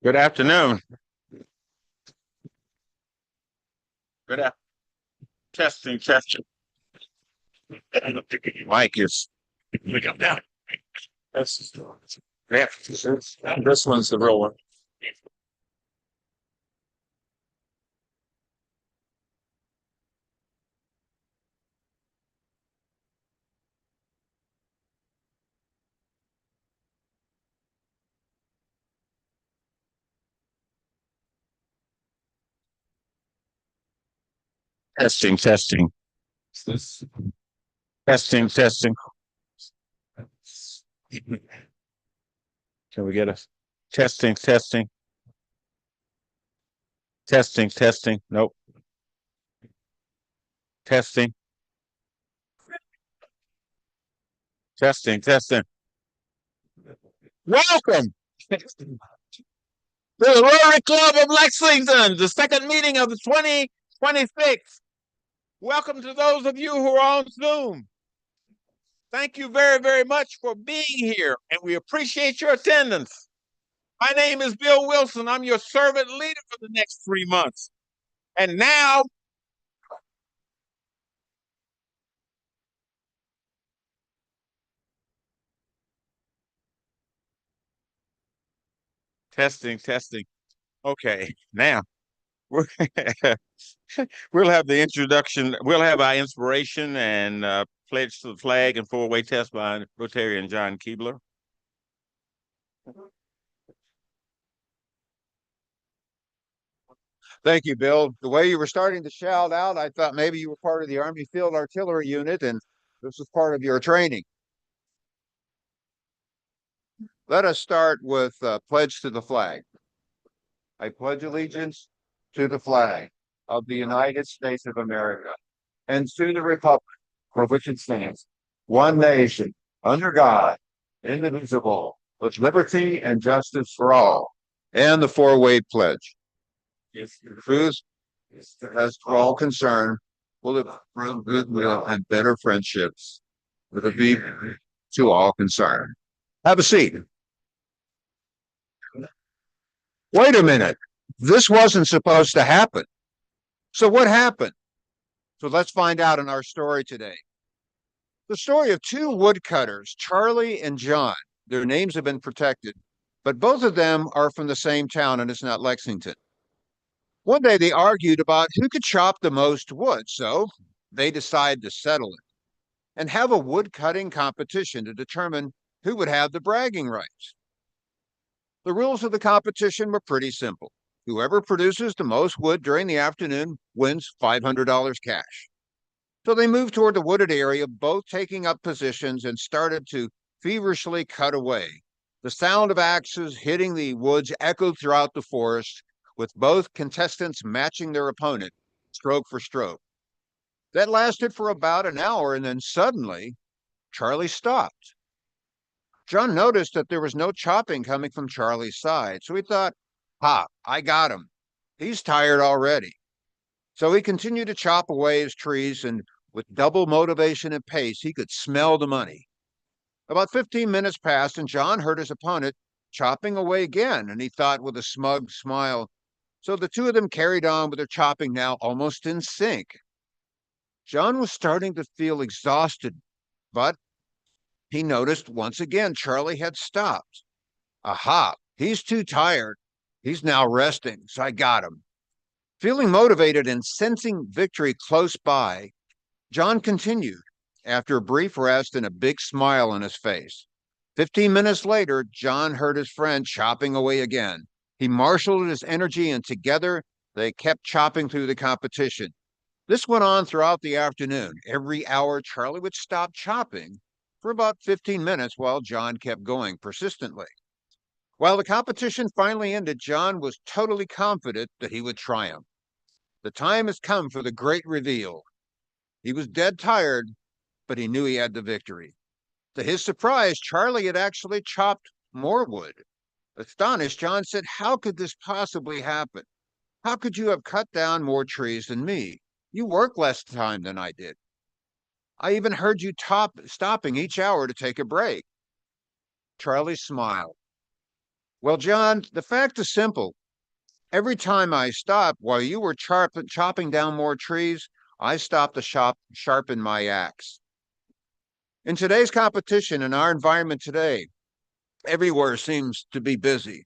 Good afternoon. Good afternoon. Testing. Mike is. We got down. This one's the real one. Testing. This testing. Can we get a testing? Testing. Nope. Testing. Testing. Welcome to the Rotary Club of Lexington, the second meeting of the 2026. Welcome to those of you who are on Zoom. Thank you very, very much for being here, and we appreciate your attendance. My name is Bill Wilson. I'm your servant leader for the next 3 months. And now, testing. Okay, now we'll have the introduction. We'll have our inspiration and pledge to the flag and four-way test by Rotarian John Keebler. Thank you, Bill. The way you were starting to shout out, I thought maybe you were part of the Army Field Artillery Unit and this was part of your training. Let us start with pledge to the flag. I pledge allegiance to the flag of the United States of America and to the republic for which it stands, one nation, under God, indivisible, with liberty and justice for all. And the four-way pledge. Truth, as for all concerned, will improve goodwill and better friendships with a view to all concerned. Have a seat. Wait a minute. This wasn't supposed to happen. So what happened? So let's find out in our story today. The story of two woodcutters, Charlie and John. Their names have been protected, but both of them are from the same town, and it's not Lexington. One day they argued about who could chop the most wood, so they decided to settle it and have a wood cutting competition to determine who would have the bragging rights. The rules of the competition were pretty simple. Whoever produces the most wood during the afternoon wins $500 cash. So they moved toward the wooded area, both taking up positions, and started to feverishly cut away. The sound of axes hitting the woods echoed throughout the forest, with both contestants matching their opponent, stroke for stroke. That lasted for about an hour, and then suddenly, Charlie stopped. John noticed that there was no chopping coming from Charlie's side, so he thought, I got him. He's tired already. So he continued to chop away his trees, and with double motivation and pace, he could smell the money. About 15 minutes passed, and John heard his opponent chopping away again, and he thought with a smug smile, so the two of them carried on with their chopping, now almost in sync. John was starting to feel exhausted, but he noticed once again Charlie had stopped. He's too tired. He's now resting, so I got him. Feeling motivated and sensing victory close by, John continued after a brief rest and a big smile on his face. 15 minutes later, John heard his friend chopping away again. He marshaled his energy, and together they kept chopping through the competition. This went on throughout the afternoon. Every hour, Charlie would stop chopping for about 15 minutes while John kept going persistently. While the competition finally ended, John was totally confident that he would triumph. The time has come for the great reveal. He was dead tired, but he knew he had the victory. To his surprise, Charlie had actually chopped more wood. Astonished, John said, "How could this possibly happen? How could you have cut down more trees than me? You work less time than I did. I even heard you stopping each hour to take a break." Charlie smiled. Well, John, the fact is simple. Every time I stopped while you were chopping down more trees, I stopped to sharpen my axe. In today's competition, in our environment today, everywhere seems to be busy.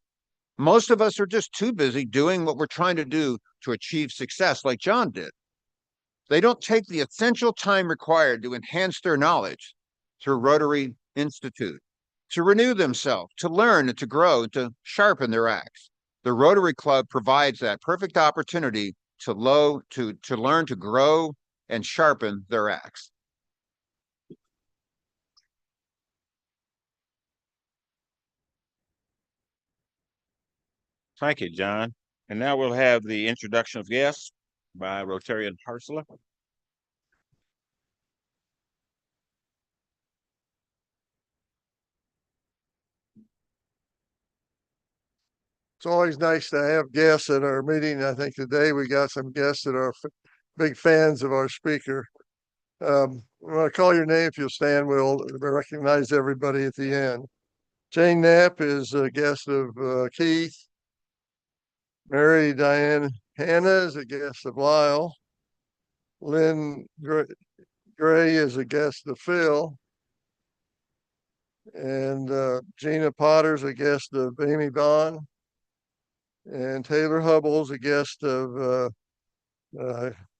Most of us are just too busy doing what we're trying to do to achieve success, like John did. They don't take the essential time required to enhance their knowledge through Rotary Institute, to renew themselves, to learn and to grow, to sharpen their axe. The Rotary Club provides that perfect opportunity to learn to grow and sharpen their axe. Thank you, John. And now we'll have the introduction of guests by Rotarian Harsler. It's always nice to have guests at our meeting. I think today we got some guests that are big fans of our speaker. When I call your name, if you'll stand, we'll recognize everybody at the end. Jane Knapp is a guest of Keith. Mary Diane Hanna is a guest of Lyle. Lynn Gray is a guest of Phil. And Gina Potter's a guest of Amy Bond. And Taylor Hubble's a guest of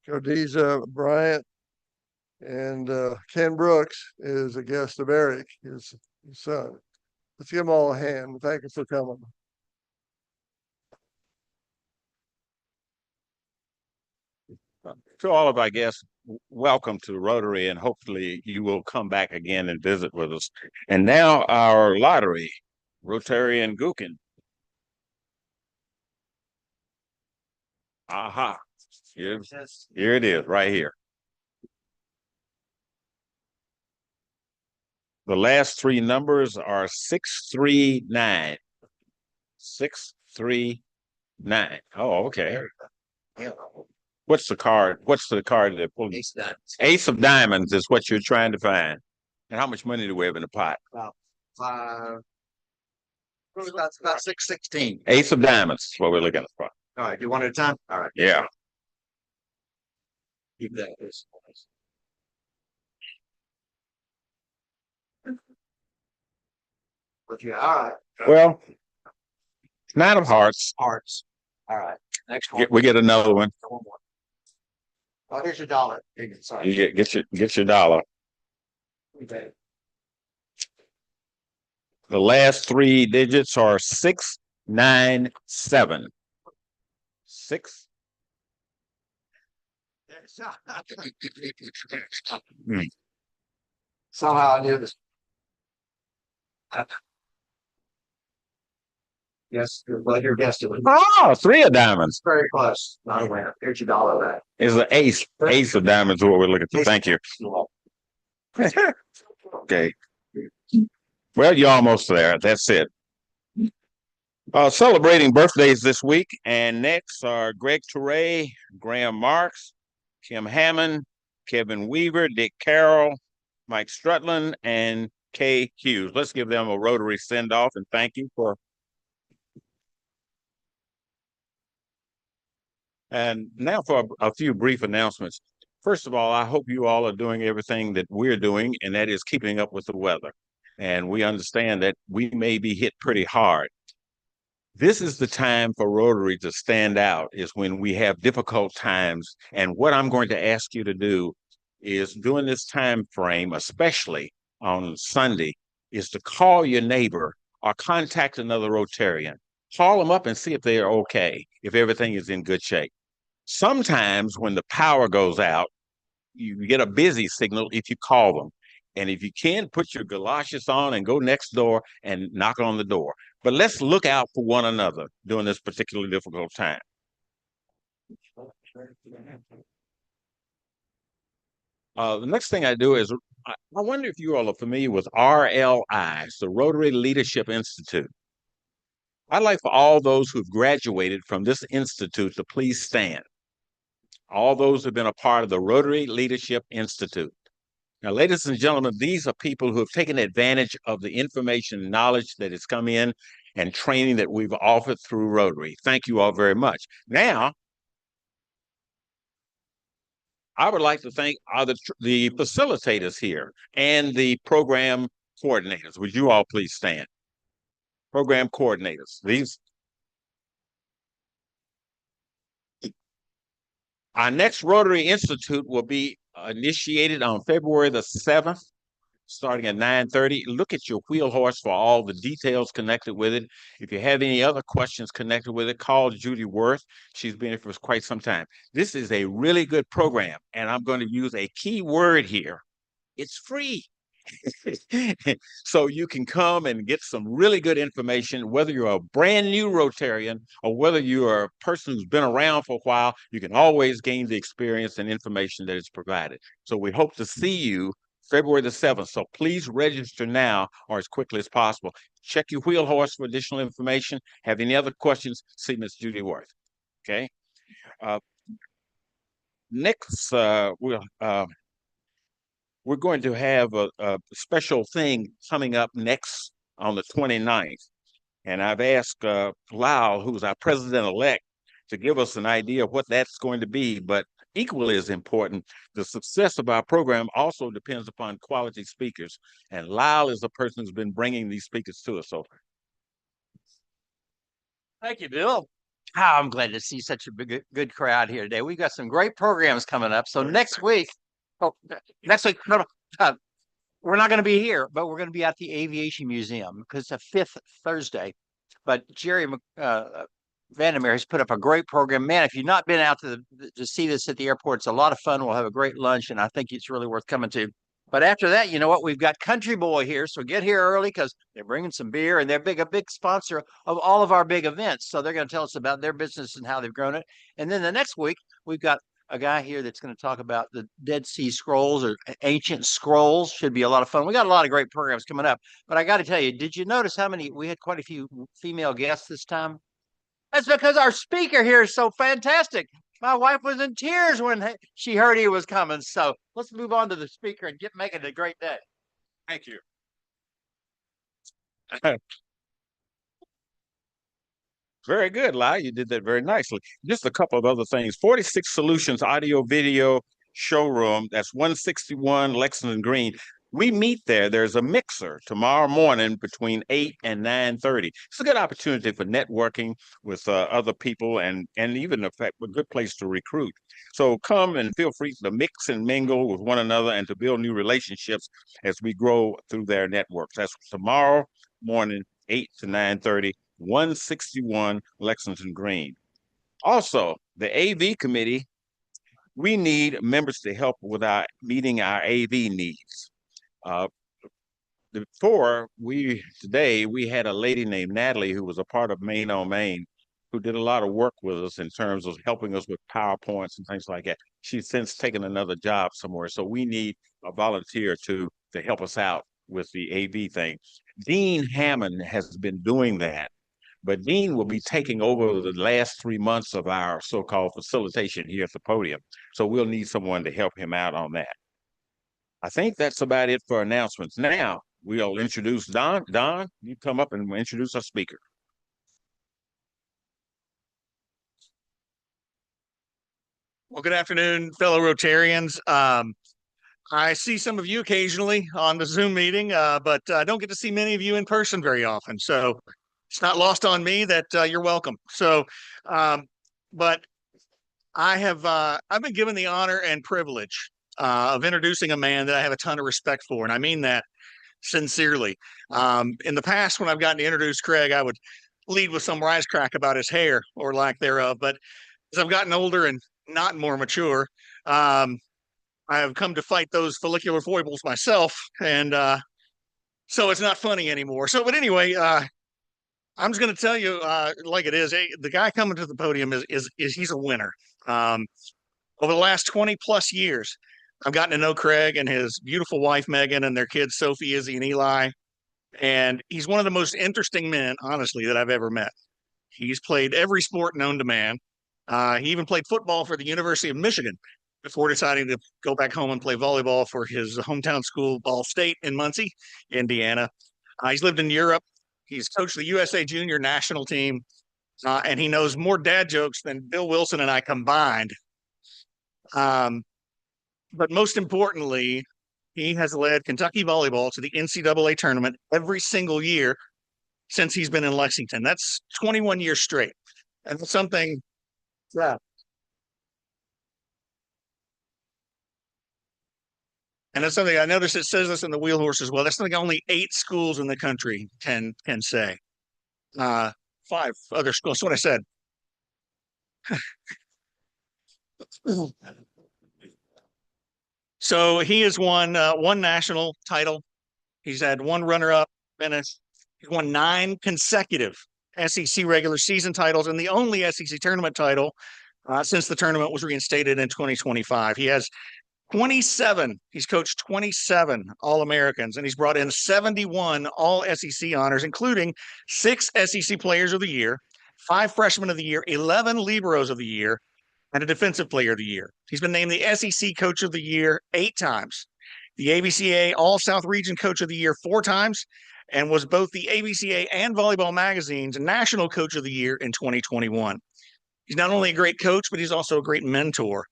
Codiza Bryant. And Ken Brooks is a guest of Eric, his son. Let's give them all a hand. Thank you for coming. To all of our guests, welcome to Rotary, and hopefully you will come back again and visit with us. And now our lottery, Rotarian Gookin. Aha. Here it is, right here. The last three numbers are 639. 639. Oh, okay. What's the card? What's the card that pulls? Ace of diamonds. Ace of diamonds is what you're trying to find. And how much money do we have in the pot? About about 616. Ace of diamonds is what we're looking for. All right, do one at a time? All right. Yeah. Keep that. But yeah, all right. Well, nine of hearts. Hearts. All right. Next one. We get another one. One more. Oh, here's your dollar. Sorry. You get your dollar. Okay. The last three digits are 697. 6. Somehow I knew this. Yes, but your guess it was Oh, three of diamonds. very close. Not a winner. Here's your dollar back. Is the ace. Ace of diamonds is what we're looking for. Thank you. Okay. Well, you're almost there. That's it. Celebrating birthdays this week, and next are Greg Touray, Graham Marks, Kim Hammond, Kevin Weaver, Dick Carroll, Mike Strutland, and Kay Hughes. Let's give them a Rotary send-off and thank you for. And now for a few brief announcements. First of all, I hope you all are doing everything that we're doing, and that is keeping up with the weather. And we understand that we may be hit pretty hard. This is the time for Rotary to stand out, is when we have difficult times. And what I'm going to ask you to do is, during this time frame, especially on Sunday, is to call your neighbor or contact another Rotarian. Call them up and see if they're okay, if everything is in good shape. Sometimes when the power goes out, you get a busy signal if you call them. And if you can, put your galoshes on and go next door and knock on the door. But let's look out for one another during this particularly difficult time. The next thing I do is, I wonder if you all are familiar with RLI, it's the Rotary Leadership Institute. I'd like for all those who've graduated from this institute to please stand. All those who've been a part of the Rotary Leadership Institute. Now, ladies and gentlemen, these are people who have taken advantage of the information and knowledge that has come in, and training that we've offered through Rotary. Thank you all very much. Now, I would like to thank the facilitators here and the program coordinators. Would you all please stand? Program coordinators. Our next Rotary Institute will be initiated on February the 7th, starting at 9:30. Look at your wheel horse for all the details connected with it. If you have any other questions connected with it, call Judy Worth. She's been here for quite some time. This is a really good program, and I'm going to use a key word here. It's free. So you can come and get some really good information, whether you're a brand new Rotarian or whether you're a person who's been around for a while, you can always gain the experience and information that is provided. So we hope to see you February the 7th. So please register now or as quickly as possible. Check your wheel horse for additional information. Have any other questions? See Ms. Judy Worth. Okay. Next, we're going to have a special thing coming up next on the 29th. And I've asked Lyle, who's our president-elect, to give us an idea of what that's going to be. But equally as important, the success of our program also depends upon quality speakers. And Lyle is the person who's been bringing these speakers to us. So thank you, Bill. I'm glad to see such a good crowd here today. We've got some great programs coming up. So next week, no, we're not going to be here, but we're going to be at the Aviation Museum because it's the fifth Thursday. But Jerry Vandermeer has put up a great program. Man, if you've not been out to see this at the airport, it's a lot of fun. We'll have a great lunch, and I think it's really worth coming to. But after that, you know what? We've got Country Boy here, so get here early because they're bringing some beer, and they're a big sponsor of all of our big events. So they're going to tell us about their business and how they've grown it. And then the next week, we've got a guy here that's going to talk about the Dead Sea Scrolls or ancient scrolls. Should be a lot of fun. We got a lot of great programs coming up. But I got to tell you, did you notice how many? We had quite a few female guests this time. That's because our speaker here is so fantastic. My wife was in tears when she heard he was coming. So let's move on to the speaker and make it a great day. thank you. Very good, Lai. You did that very nicely. Just a couple of other things. 46 Solutions Audio Video Showroom. That's 161 Lexington Green. We meet there. There's a mixer tomorrow morning between 8 and 9:30. It's a good opportunity for networking with other people and even, in fact, a good place to recruit. So come and feel free to mix and mingle with one another and to build new relationships as we grow through their networks. That's tomorrow morning, 8 to 9:30, 161 Lexington Green. Also, the AV committee, we need members to help with meeting our AV needs. Today we had a lady named Natalie who was a part of Maine on Maine who did a lot of work with us in terms of helping us with PowerPoints and things like that. She's since taken another job somewhere. So we need a volunteer to help us out with the AV thing. Dean Hammond has been doing that, but Dean will be taking over the last 3 months of our so-called facilitation here at the podium. So we'll need someone to help him out on that. I think that's about it for announcements. Now we'll introduce Don. Don, you come up and introduce our speaker. Well, good afternoon, fellow Rotarians. I see some of you occasionally on the Zoom meeting, but I don't get to see many of you in person very often. So it's not lost on me that you're welcome. So, but I've been given the honor and privilege of introducing a man that I have a ton of respect for, and I mean that sincerely. In the past, when I've gotten to introduce Craig, I would lead with some wisecrack about his hair or lack thereof. But as I've gotten older and not more mature, I have come to fight those follicular foibles myself, and so it's not funny anymore. So, but anyway, I'm just going to tell you like it is. The guy coming to the podium is he's a winner. Over the last 20 plus years, I've gotten to know Craig and his beautiful wife, Megan, and their kids, Sophie, Izzy, and Eli. And he's one of the most interesting men, honestly, that I've ever met. He's played every sport known to man. He even played football for the University of Michigan before deciding to go back home and play volleyball for his hometown school, Ball State in Muncie, Indiana. He's lived in Europe. He's coached the USA Junior national team, and he knows more dad jokes than Bill Wilson and I combined. But most importantly, he has led Kentucky volleyball to the NCAA tournament every single year since he's been in Lexington. That's 21 years straight. And that's something, yeah. And that's something I noticed it says this in the wheel horse as well. That's something only 8 schools in the country can say. 5 other schools. That's what I said. So he has won 1 national title. He's had 1 runner-up finish. He's won 9 consecutive SEC regular season titles and the only SEC tournament title since the tournament was reinstated in 2025. He has 27. He's coached 27 All-Americans, and he's brought in 71 All-SEC honors, including 6 SEC Players of the Year, 5 Freshmen of the Year, 11 Liberos of the Year, and a Defensive Player of the Year. He's been named the SEC Coach of the Year 8 times, the ABCA All-South Region Coach of the Year 4 times, and was both the ABCA and Volleyball Magazine's National Coach of the Year in 2021. He's not only a great coach, but he's also a great mentor.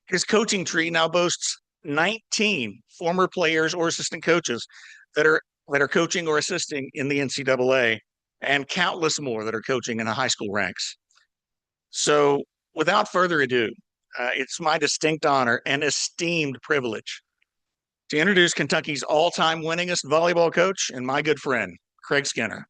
His coaching tree now boasts 19 former players or assistant coaches that are coaching or assisting in the NCAA, and countless more that are coaching in the high school ranks. So, without further ado, it's my distinct honor and esteemed privilege to introduce Kentucky's all-time winningest volleyball coach and my good friend, Craig Skinner.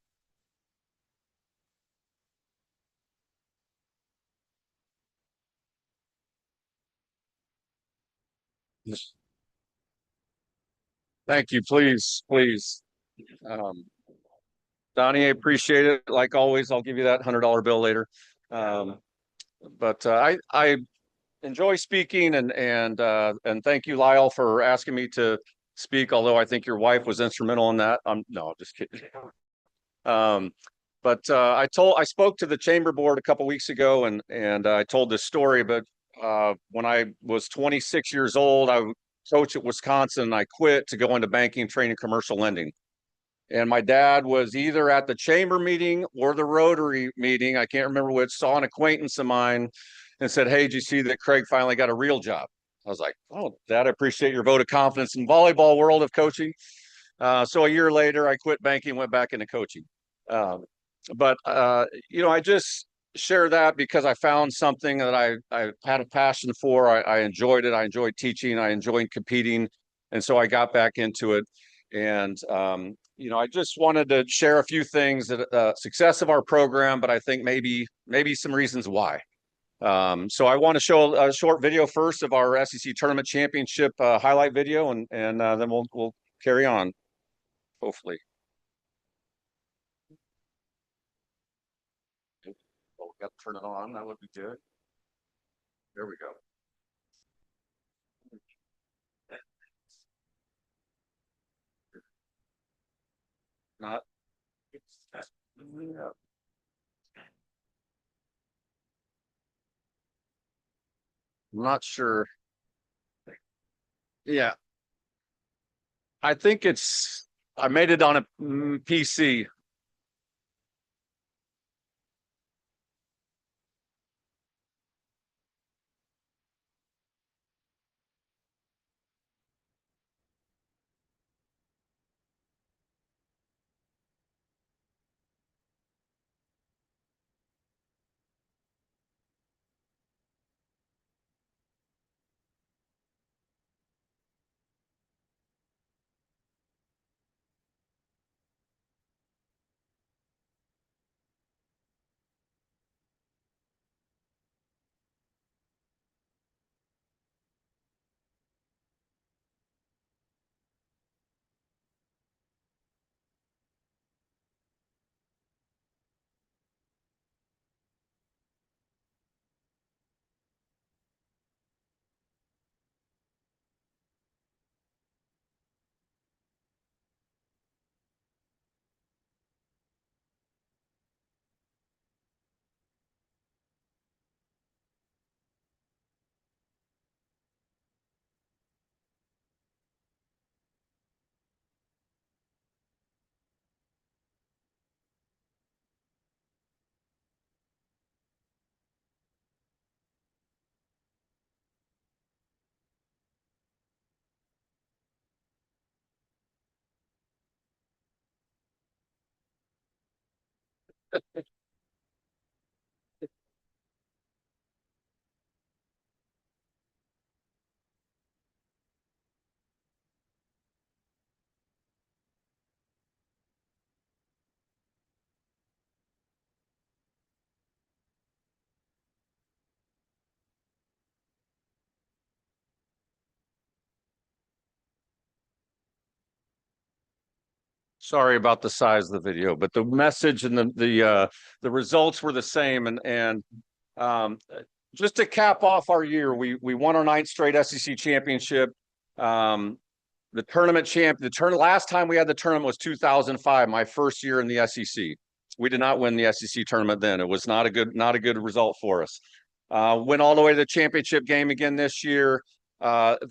Thank you. Please, please. Donnie, I appreciate it. Like always, I'll give you that $100 bill later. But I enjoy speaking and thank you, Lyle, for asking me to speak. Although I think your wife was instrumental in that. No, just kidding. But I spoke to the chamber board a couple weeks ago and I told this story. But when I was 26 years old, I coached at Wisconsin and I quit to go into banking, training, commercial lending. And my dad was either at the chamber meeting or the Rotary meeting, I can't remember which, saw an acquaintance of mine and said, "Hey, did you see that Craig finally got a real job?" I was like, "Oh, Dad, I appreciate your vote of confidence in volleyball world of coaching." So a year later, I quit banking, went back into coaching. But I just share that because I found something that I had a passion for. I enjoyed it. I enjoyed teaching. I enjoyed competing. And so I got back into it. And I just wanted to share a few things that success of our program, but I think maybe some reasons why. So I want to show a short video first of our SEC tournament championship highlight video, and then we'll carry on, hopefully. Oh, we got to turn it on. That would be good. There we go. Not. Yeah. I'm not sure. Yeah. I think I made it on a PC. Sorry about the size of the video, but the message and the results were the same. Um, just to cap off our year, we won our 9th straight SEC championship. The last time we had the tournament was 2005, my first year in the SEC. We did not win the SEC tournament then. It was not a good result for us. Went all the way to the championship game again this year.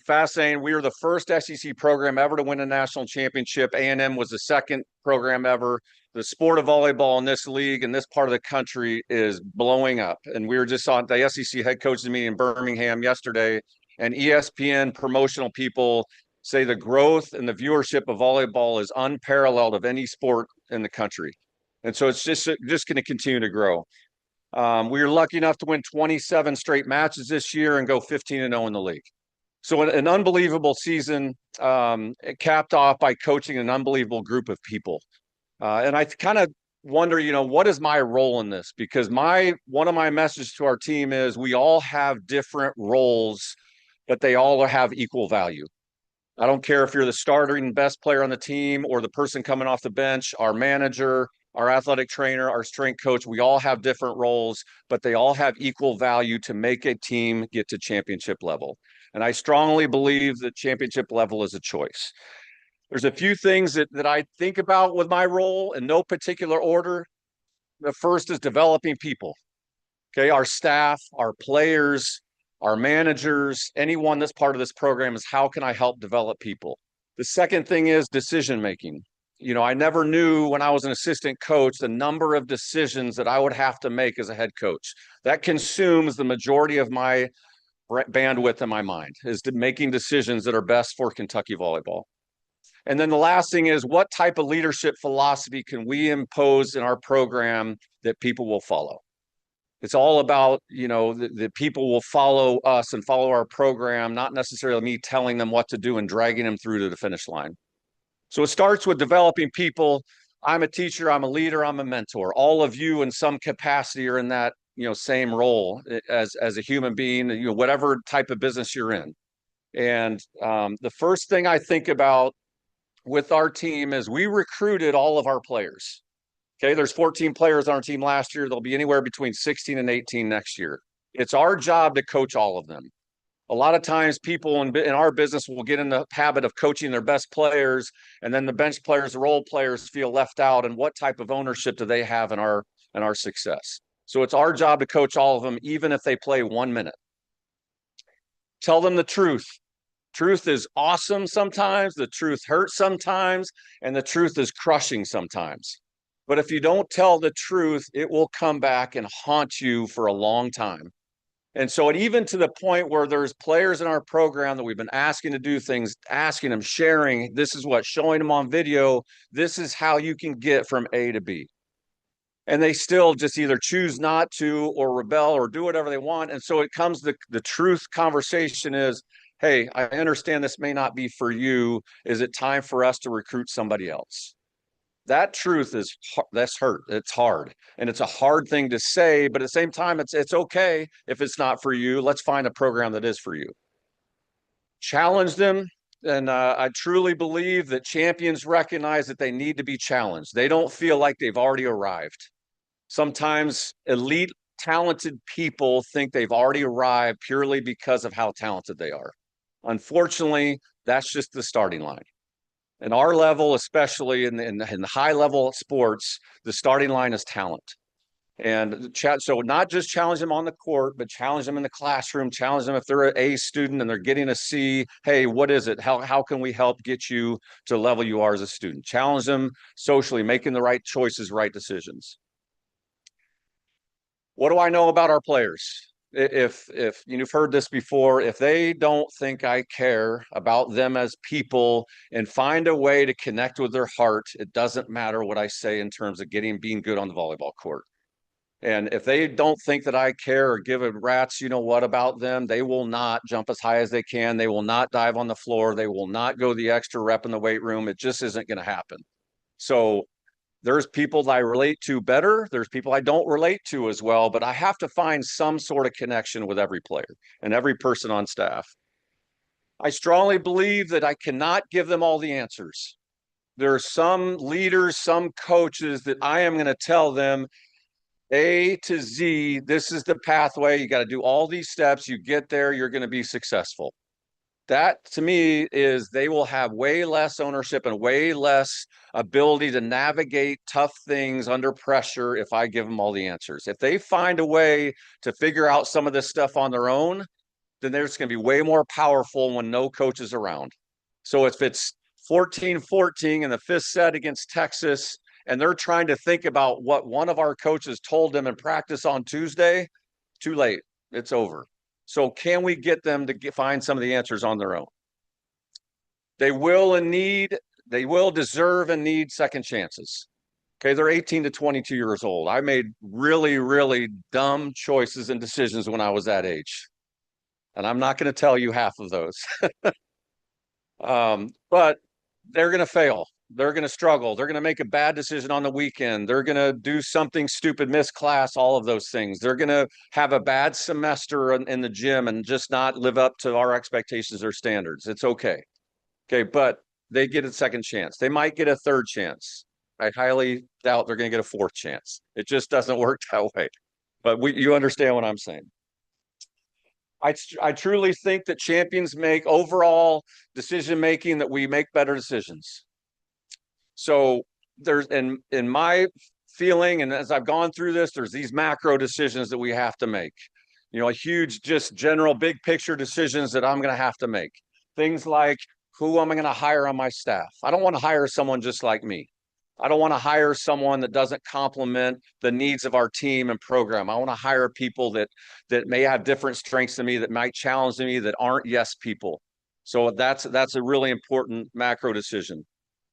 Fascinating. We were the first SEC program ever to win a national championship. A&M was the second program ever. The sport of volleyball in this league in this part of the country is blowing up. And we were just on the SEC head coaches meeting in Birmingham yesterday, and ESPN promotional people say the growth and the viewership of volleyball is unparalleled of any sport in the country. And so it's just going to continue to grow. We were lucky enough to win 27 straight matches this year and go 15-0 in the league. So an unbelievable season, capped off by coaching an unbelievable group of people. And I kind of wonder, what is my role in this? Because one of my messages to our team is we all have different roles, but they all have equal value. I don't care if you're the starting best player on the team or the person coming off the bench, our manager, our athletic trainer, our strength coach. We all have different roles, but they all have equal value to make a team get to championship level. And I strongly believe that championship level is a choice. There's a few things that I think about with my role in no particular order. The first is developing people. Okay, our staff, our players, our managers, anyone that's part of this program is how can I help develop people? The second thing is decision making. I never knew when I was an assistant coach the number of decisions that I would have to make as a head coach. That consumes the majority of my bandwidth in my mind, is making decisions that are best for Kentucky volleyball. And then the last thing is, what type of leadership philosophy can we impose in our program that people will follow? It's all about, the people will follow us and follow our program, not necessarily me telling them what to do and dragging them through to the finish line. So it starts with developing people. I'm a teacher, I'm a leader, I'm a mentor. All of you in some capacity are in that, same role as a human being, whatever type of business you're in. And the first thing I think about with our team is we recruited all of our players. Okay, there's 14 players on our team last year. There'll be anywhere between 16 and 18 next year. It's our job to coach all of them. A lot of times people in our business will get in the habit of coaching their best players, and then the bench players, the role players feel left out. And what type of ownership do they have in our success? So it's our job to coach all of them, even if they play 1 minute. Tell them the truth. Truth is awesome sometimes, the truth hurts sometimes, and the truth is crushing sometimes. But if you don't tell the truth, it will come back and haunt you for a long time. And so even to the point where there's players in our program that we've been asking to do things, asking them, sharing, this is what, showing them on video, this is how you can get from A to B. And they still just either choose not to or rebel or do whatever they want. And so it comes, the truth conversation is, hey, I understand this may not be for you. Is it time for us to recruit somebody else? That truth that's hurt. It's hard. And it's a hard thing to say, but at the same time, it's okay if it's not for you. Let's find a program that is for you. Challenge them. And I truly believe that champions recognize that they need to be challenged. They don't feel like they've already arrived. Sometimes elite, talented people think they've already arrived purely because of how talented they are. Unfortunately, that's just the starting line. And our level, especially in the high level sports, the starting line is talent. And so not just challenge them on the court, but challenge them in the classroom, challenge them if they're an A student and they're getting a C. Hey, what is it? How can we help get you to the level you are as a student? Challenge them socially, making the right choices, right decisions. What do I know about our players? If you've heard this before, if they don't think I care about them as people and find a way to connect with their heart, it doesn't matter what I say in terms of being good on the volleyball court. And if they don't think that I care or give a rat's, what about them, they will not jump as high as they can. They will not dive on the floor. They will not go the extra rep in the weight room. It just isn't going to happen. So there's people that I relate to better. There's people I don't relate to as well, but I have to find some sort of connection with every player and every person on staff. I strongly believe that I cannot give them all the answers. There are some leaders, some coaches that I am going to tell them A to Z, this is the pathway. You got to do all these steps. You get there, you're going to be successful. That to me is they will have way less ownership and way less ability to navigate tough things under pressure if I give them all the answers. If they find a way to figure out some of this stuff on their own, then they're just going to be way more powerful when no coach is around. So if it's 14-14 in the fifth set against Texas, and they're trying to think about what one of our coaches told them in practice on Tuesday, too late. It's over. So can we get them to find some of the answers on their own? They will deserve and need second chances. Okay, they're 18 to 22 years old. I made really, really dumb choices and decisions when I was that age. And I'm not going to tell you half of those. But they're going to fail. They're going to struggle. They're going to make a bad decision on the weekend. They're going to do something stupid, miss class, all of those things. They're going to have a bad semester in the gym and just not live up to our expectations or standards. It's okay. Okay, but they get a second chance. They might get a third chance. I highly doubt they're going to get a fourth chance. It just doesn't work that way. But you understand what I'm saying. I truly think that champions make overall decision making, that we make better decisions. So there's in my feeling, and as I've gone through this, there's these macro decisions that we have to make. A huge, just general big picture decisions that I'm going to have to make. Things like, who am I going to hire on my staff? I don't want to hire someone just like me. I don't want to hire someone that doesn't complement the needs of our team and program. I want to hire people that may have different strengths than me, that might challenge me, that aren't yes people. So that's a really important macro decision.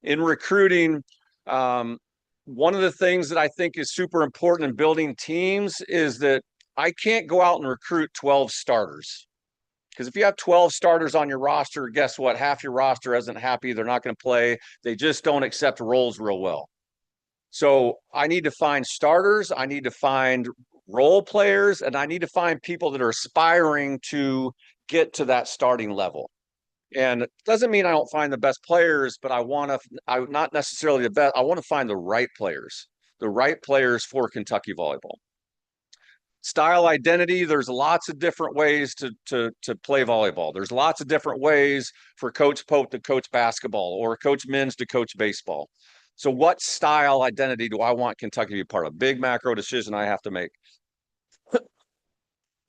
In recruiting, one of the things that I think is super important in building teams is that I can't go out and recruit 12 starters. Because if you have 12 starters on your roster, guess what? Half your roster isn't happy. They're not going to play. They just don't accept roles real well. So I need to find starters. I need to find role players, and I need to find people that are aspiring to get to that starting level. And it doesn't mean I don't find the best players, but I'm not necessarily the best. I want to find the right players for Kentucky volleyball. Style identity, there's lots of different ways to play volleyball. There's lots of different ways for Coach Pope to coach basketball or Coach Mins to coach baseball. So what style identity do I want Kentucky to be part of? Big macro decision I have to make.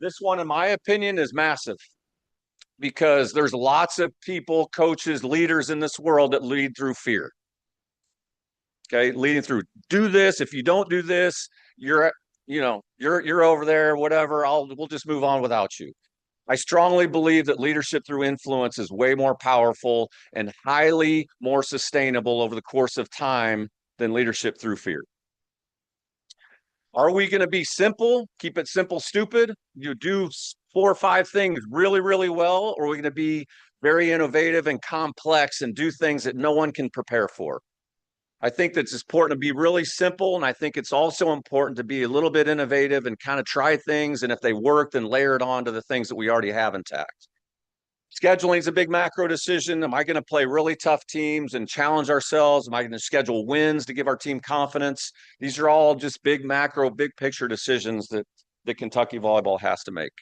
This one, in my opinion, is massive because there's lots of people, coaches, leaders in this world that lead through fear. Okay, leading through, do this. If you don't do this, you're over there, whatever. We'll just move on without you. I strongly believe that leadership through influence is way more powerful and highly more sustainable over the course of time than leadership through fear. Are we going to be simple? Keep it simple, stupid? You do 4 or 5 things really, really well, or are we going to be very innovative and complex and do things that no one can prepare for? I think that it's important to be really simple, and I think it's also important to be a little bit innovative and kind of try things, and if they work, then layer it on to the things that we already have intact. Scheduling is a big macro decision. Am I going to play really tough teams and challenge ourselves? Am I going to schedule wins to give our team confidence? These are all just big macro, big picture decisions that Kentucky volleyball has to make.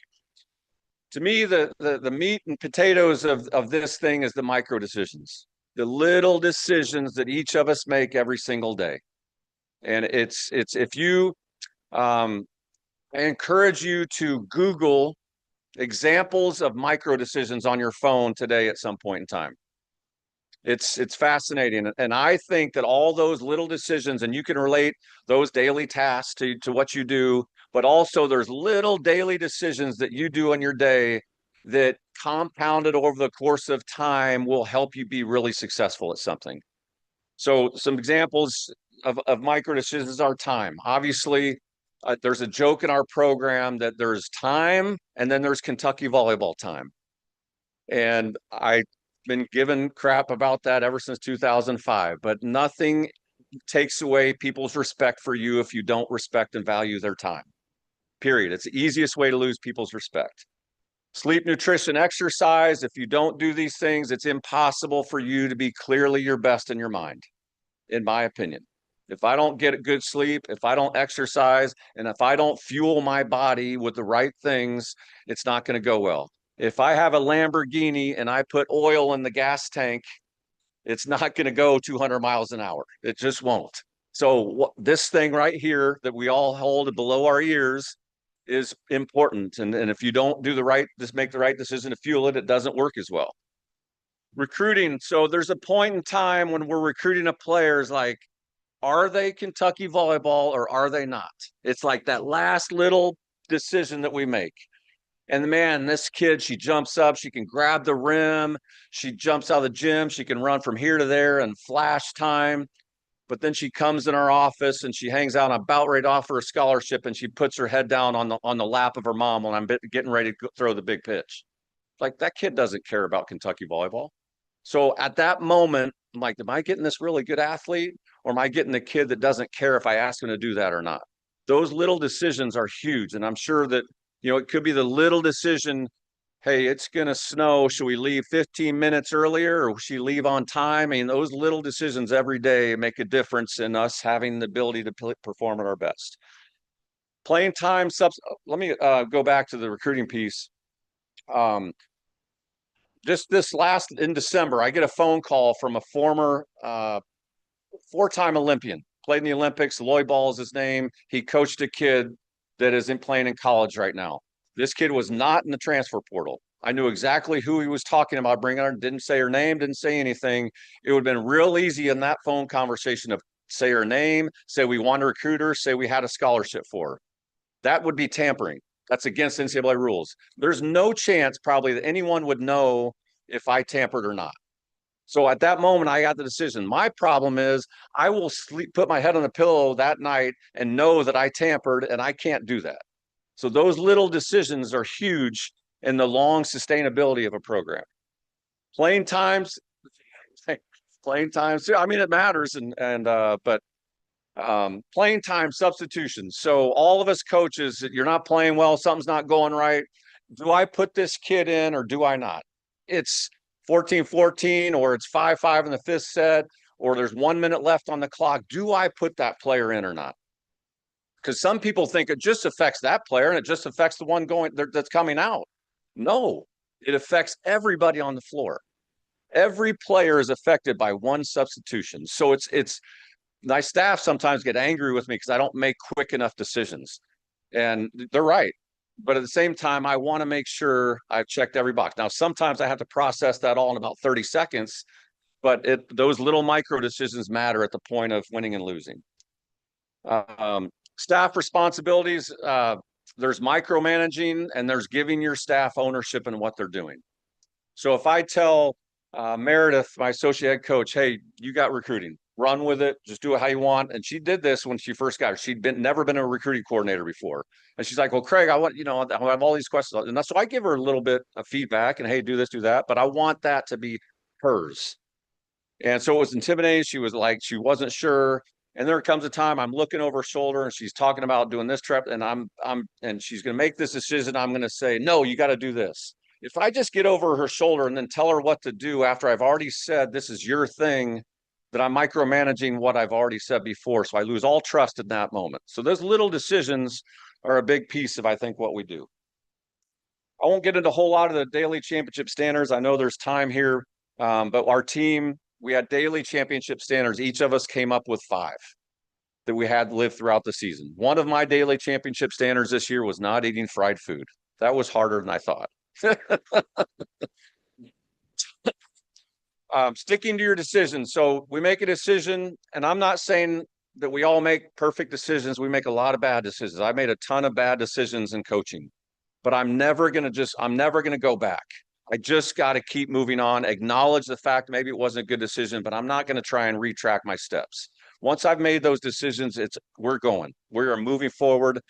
To me, the meat and potatoes of this thing is the micro decisions. The little decisions that each of us make every single day. And I encourage you to Google examples of micro decisions on your phone today at some point in time. It's fascinating. And I think that all those little decisions, and you can relate those daily tasks to what you do, but also there's little daily decisions that you do in your day that compounded over the course of time will help you be really successful at something. So some examples of micro decisions are time. Obviously, there's a joke in our program that there's time and then there's Kentucky volleyball time. And I've been given crap about that ever since 2005, but nothing takes away people's respect for you if you don't respect and value their time. Period. It's the easiest way to lose people's respect. Sleep, nutrition, exercise. If you don't do these things, it's impossible for you to be clearly your best in your mind, in my opinion. If I don't get a good sleep, if I don't exercise, and if I don't fuel my body with the right things, it's not going to go well. If I have a Lamborghini and I put oil in the gas tank, it's not going to go 200 miles an hour. It just won't. So this thing right here that we all hold below our ears is important. And if you don't do the right, just make the right decision to fuel it, it doesn't work as well. Recruiting. So there's a point in time when we're recruiting a player is like, are they Kentucky volleyball or are they not? It's like that last little decision that we make. And man, this kid, she jumps up, she can grab the rim, she jumps out of the gym, she can run from here to there and flash time. But then she comes in our office and she hangs out. I'm about ready to offer a scholarship, and she puts her head down on the lap of her mom when I'm getting ready to throw the big pitch. Like, that kid doesn't care about Kentucky volleyball. So at that moment, I'm like, am I getting this really good athlete, or am I getting the kid that doesn't care if I ask him to do that or not? Those little decisions are huge. And I'm sure that, it could be the little decision. Hey, it's going to snow. Should we leave 15 minutes earlier, or should we leave on time? I mean, those little decisions every day make a difference in us having the ability to perform at our best. Playing time. Let me go back to the recruiting piece. Just in December, I get a phone call from a former four-time Olympian, played in the Olympics. Lloyd Ball is his name. He coached a kid that isn't playing in college right now. This kid was not in the transfer portal. I knew exactly who he was talking about bringing her. Didn't say her name, didn't say anything. It would have been real easy in that phone conversation to say her name, say we want to recruit her, say we had a scholarship for her. That would be tampering. That's against NCAA rules. There's no chance probably that anyone would know if I tampered or not. So at that moment, I got the decision. My problem is I will put my head on the pillow that night and know that I tampered, and I can't do that. So those little decisions are huge in the long sustainability of a program. Playing times, I mean, it matters, but playing time substitutions. So all of us coaches, you're not playing well, something's not going right. Do I put this kid in or do I not? It's 14-14, or it's 5-5 in the fifth set, or there's 1 minute left on the clock. Do I put that player in or not? Because some people think it just affects that player and it just affects the one that's coming out. No, it affects everybody on the floor. Every player is affected by one substitution. So it's my staff sometimes get angry with me because I don't make quick enough decisions. And they're right. But at the same time, I want to make sure I've checked every box. Now, sometimes I have to process that all in about 30 seconds, but those little micro decisions matter at the point of winning and losing. Staff responsibilities, there's micromanaging and there's giving your staff ownership in what they're doing. So if I tell Meredith, my associate head coach, hey, you got recruiting, run with it, just do it how you want. And she did this when she first got her. She'd never been a recruiting coordinator before. And she's like, well, Craig, I have all these questions. And so I give her a little bit of feedback and, hey, do this, do that. But I want that to be hers. And so it was intimidating. She was like, she wasn't sure. And there comes a time I'm looking over her shoulder and she's talking about doing this trip, and and she's going to make this decision. I'm going to say, no, you got to do this. If I just get over her shoulder and then tell her what to do after I've already said, this is your thing, that I'm micromanaging what I've already said before. So I lose all trust in that moment. So those little decisions are a big piece of, I think, what we do. I won't get into a whole lot of the daily championship standards. I know there's time here, but our team, we had daily championship standards. Each of us came up with 5 that we had lived throughout the season. One of my daily championship standards this year was not eating fried food. That was harder than I thought. Sticking to your decision. So we make a decision, and I'm not saying that we all make perfect decisions. We make a lot of bad decisions. I made a ton of bad decisions in coaching, but I'm never going to go back. I just got to keep moving on, acknowledge the fact maybe it wasn't a good decision, but I'm not going to try and retract my steps. Once I've made those decisions, we're going. We are moving forward.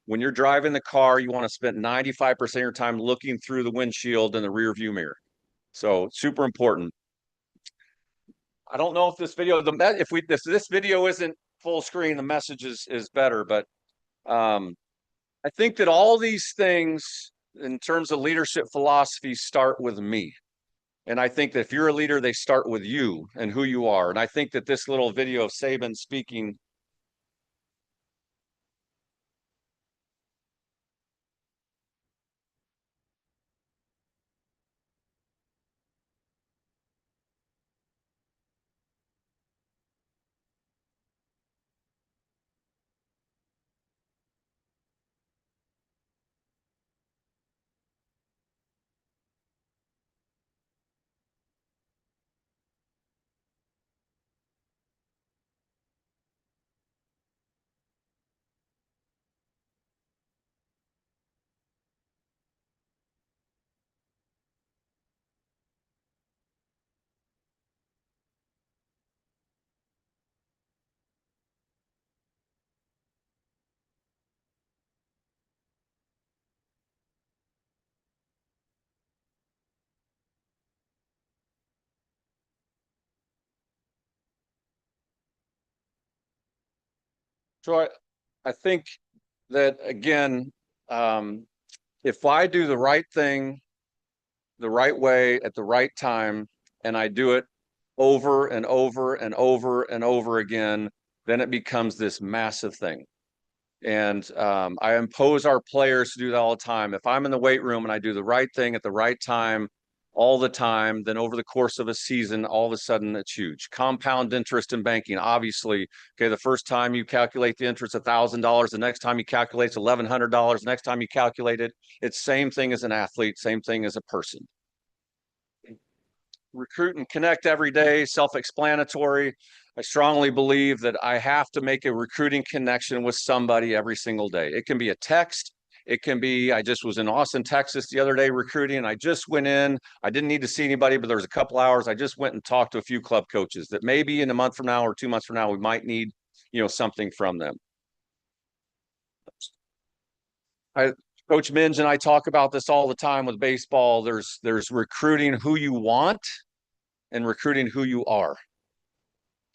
When you're driving the car, you want to spend 95% of your time looking through the windshield and the rear view mirror. So super important. I don't know if this video, if this video isn't full screen, the message is better, but I think that all these things in terms of leadership philosophy start with me. And I think that if you're a leader, they start with you and who you are. And I think that this little video of Saban speaking. So I think that again, if I do the right thing the right way at the right time, and I do it over and over and over and over again, then it becomes this massive thing. And I impose our players to do that all the time. If I'm in the weight room and I do the right thing at the right time, all the time, then over the course of a season, all of a sudden it's huge. Compound interest in banking, obviously. Okay, the first time you calculate the interest, $1,000. The next time you calculate it's $1,100. The next time you calculate it, it's same thing as an athlete, same thing as a person. Recruit and connect every day, self-explanatory. I strongly believe that I have to make a recruiting connection with somebody every single day. It can be a text. It can be, I just was in Austin, Texas the other day recruiting, and I just went in. I didn't need to see anybody, but there was a couple hours. I just went and talked to a few club coaches that maybe in a month from now or 2 months from now, we might need, something from them. Coach Minge and I talk about this all the time with baseball. There's recruiting who you want and recruiting who you are.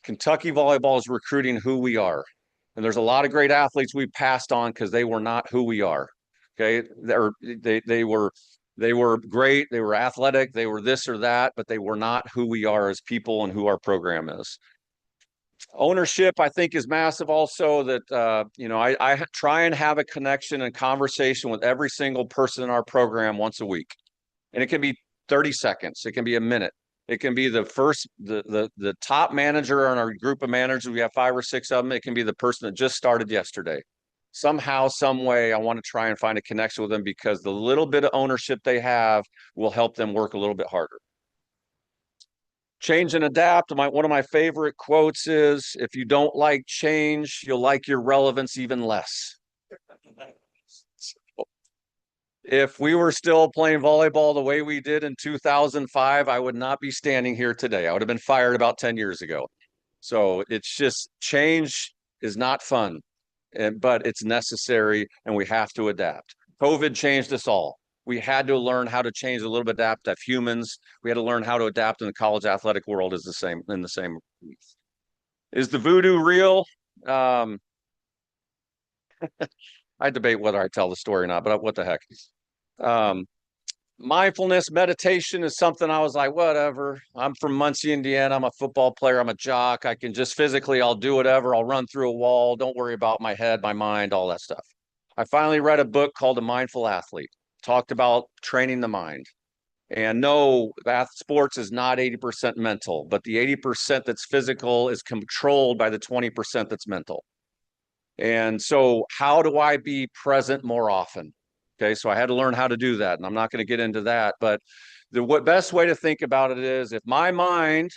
Kentucky volleyball is recruiting who we are. And there's a lot of great athletes we passed on because they were not who we are. Okay. They were great. They were athletic. They were this or that, but they were not who we are as people and who our program is. Ownership, I think, is massive also. That I try and have a connection and conversation with every single person in our program once a week. And it can be 30 seconds. It can be a minute. It can be the top manager on our group of managers. We have 5 or 6 of them. It can be the person that just started yesterday. Somehow, some way, I want to try and find a connection with them because the little bit of ownership they have will help them work a little bit harder. Change and adapt. One of my favorite quotes is, if you don't like change, you'll like your relevance even less. If we were still playing volleyball the way we did in 2005, I would not be standing here today. I would have been fired about 10 years ago. So it's just, change is not fun, but it's necessary and we have to adapt. COVID changed us all. We had to learn how to change a little bit, adapt as humans. We had to learn how to adapt in the college athletic world in the same. Is the voodoo real? I debate whether I tell the story or not, but what the heck. Mindfulness, meditation is something I was like, whatever. I'm from Muncie, Indiana. I'm a football player. I'm a jock. I can just physically, I'll do whatever. I'll run through a wall. Don't worry about my head, my mind, all that stuff. I finally read a book called The Mindful Athlete. Talked about training the mind. And no, sports is not 80% mental, but the 80% that's physical is controlled by the 20% that's mental. And so how do I be present more often? Okay, so I had to learn how to do that, and I'm not going to get into that, but the best way to think about it is, if my mind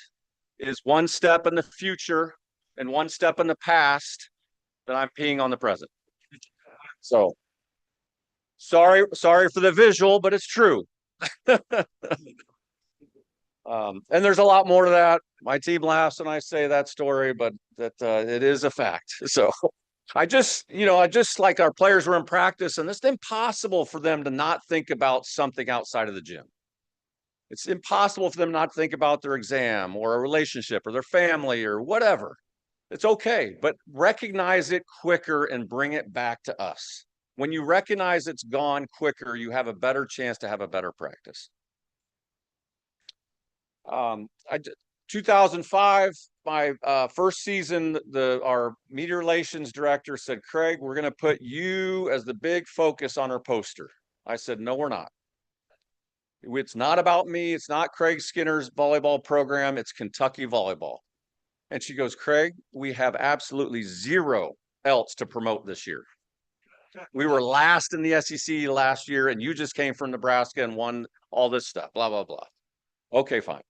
is one step in the future and one step in the past, then I'm peeing on the present. So sorry for the visual, but it's true. And there's a lot more to that. My team laughs when I say that story, but that it is a fact. So I just like our players were in practice, and it's impossible for them to not think about something outside of the gym. It's impossible for them not to think about their exam or a relationship or their family or whatever. It's okay, but recognize it quicker and bring it back to us. When you recognize it's gone quicker, you have a better chance to have a better practice. 2005, my first season, our media relations director said, Craig, we're going to put you as the big focus on our poster. I said, no, we're not. It's not about me. It's not Craig Skinner's volleyball program. It's Kentucky volleyball. And she goes, Craig, we have absolutely zero else to promote this year. We were last in the SEC last year, and you just came from Nebraska and won all this stuff, blah, blah, blah. Okay, fine.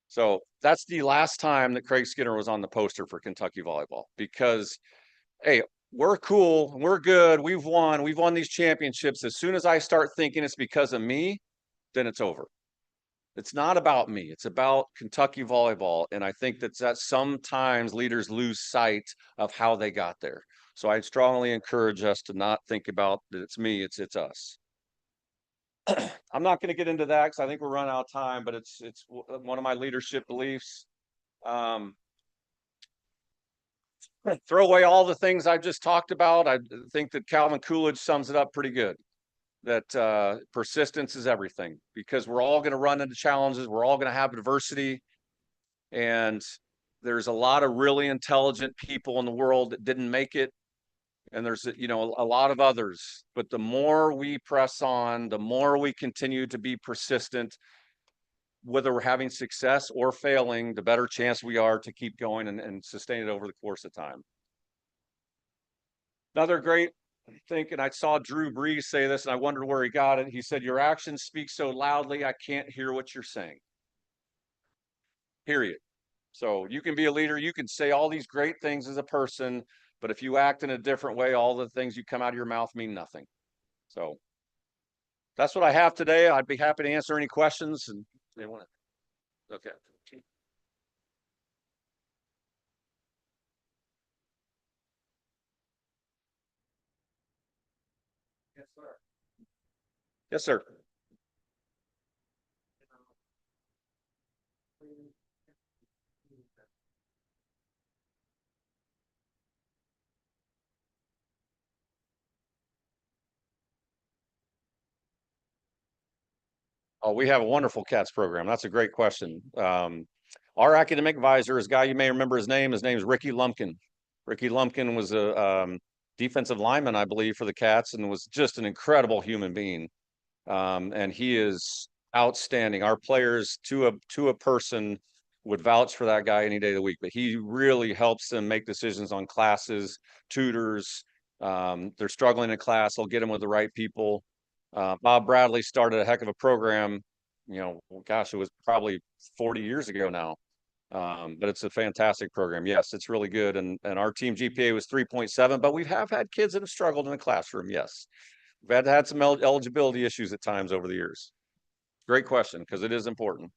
So that's the last time that Craig Skinner was on the poster for Kentucky volleyball, because, hey, we're cool, we're good, we've won these championships. As soon as I start thinking it's because of me, then it's over. It's not about me. It's about Kentucky volleyball. And I think that sometimes leaders lose sight of how they got there. So I strongly encourage us to not think about that it's me, it's us. I'm not going to get into that because I think we're running out of time, but it's one of my leadership beliefs. Throw away all the things I've just talked about. I think that Calvin Coolidge sums it up pretty good. That persistence is everything, because we're all going to run into challenges. We're all going to have adversity. And there's a lot of really intelligent people in the world that didn't make it. And there's, a lot of others. But the more we press on, the more we continue to be persistent, whether we're having success or failing, the better chance we are to keep going and sustain it over the course of time. Another great thing, and I saw Drew Brees say this, and I wondered where he got it. He said, your actions speak so loudly, I can't hear what you're saying. Period. So you can be a leader, you can say all these great things as a person, but if you act in a different way, all the things you come out of your mouth mean nothing. So that's what I have today. I'd be happy to answer any questions, and they want to. Okay. Yes, sir. Yes, sir. Oh, we have a wonderful cats program. That's a great question. Our academic advisor is a guy, you may remember his name. His name is Ricky Lumpkin. Ricky Lumpkin was a defensive lineman, I believe, for the Cats, and was just an incredible human being. And he is outstanding. Our players, to a person, would vouch for that guy any day of the week. But he really helps them make decisions on classes, tutors. They're struggling in class. He'll get them with the right people. Bob Bradley started a heck of a program, gosh, it was probably 40 years ago now. But it's a fantastic program. Yes, it's really good. And our team GPA was 3.7, but we have had kids that have struggled in the classroom. Yes. We've had some eligibility issues at times over the years. Great question, because it is important.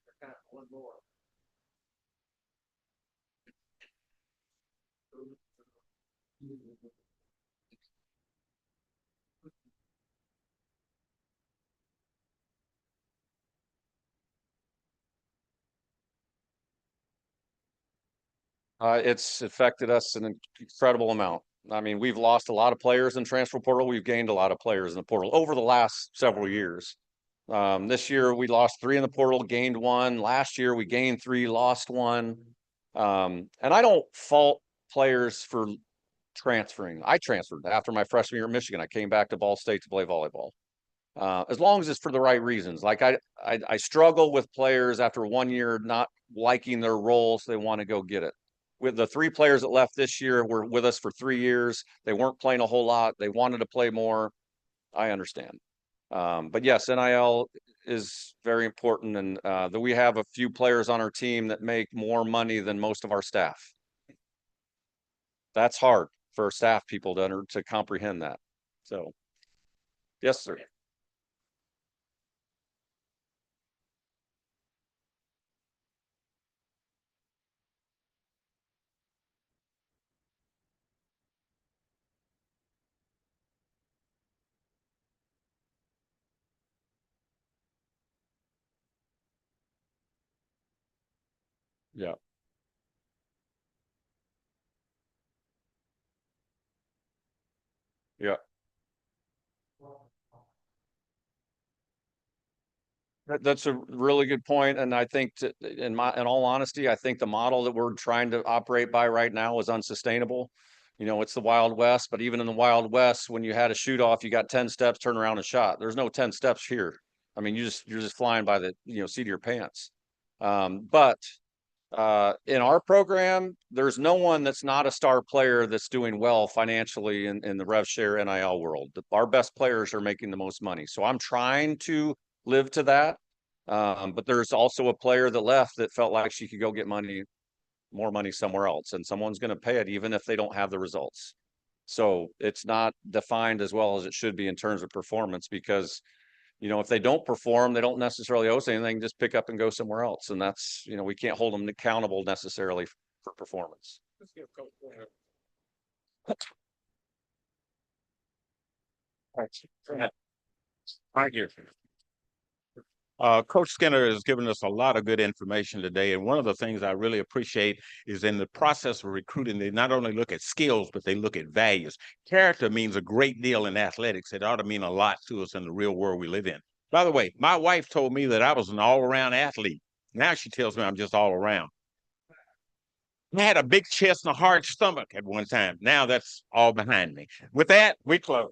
It's affected us an incredible amount. I mean, we've lost a lot of players in transfer portal. We've gained a lot of players in the portal over the last several years. This year we lost 3 in the portal, gained 1. Last year we gained 3, lost 1. And I don't fault players for transferring. I transferred after my freshman year at Michigan. I came back to Ball State to play volleyball. As long as it's for the right reasons. Like I struggle with players after 1 year not liking their roles, they want to go get it. With the 3 players that left this year were with us for 3 years. They weren't playing a whole lot. They wanted to play more. I understand. But yes, NIL is very important, and that we have a few players on our team that make more money than most of our staff. that's hard for staff people to comprehend that. So, yes, sir. Yeah. Yeah. That's a really good point, and I think in all honesty, I think the model that we're trying to operate by right now is unsustainable. You know, it's the Wild West, but even in the Wild West, when you had a shoot off, you got 10 steps, turn around and shot. There's no 10 steps here. I mean, you're just flying by the seat of your pants. But in our program, there's no one that's not a star player that's doing well financially in the rev share NIL world. Our best players are making the most money. So I'm trying to live to that. But there's also a player that left that felt like she could go get more money somewhere else, and someone's going to pay it even if they don't have the results. So it's not defined as well as it should be in terms of performance because if they don't perform, they don't necessarily owe us anything, just pick up and go somewhere else. And that's, we can't hold them accountable necessarily for performance. Thank you. Coach Skinner has given us a lot of good information today. And one of the things I really appreciate is in the process of recruiting, they not only look at skills, but they look at values. Character means a great deal in athletics. It ought to mean a lot to us in the real world we live in. By the way, my wife told me that I was an all-around athlete. Now she tells me I'm just all around. I had a big chest and a hard stomach at one time. Now that's all behind me. With that, we close.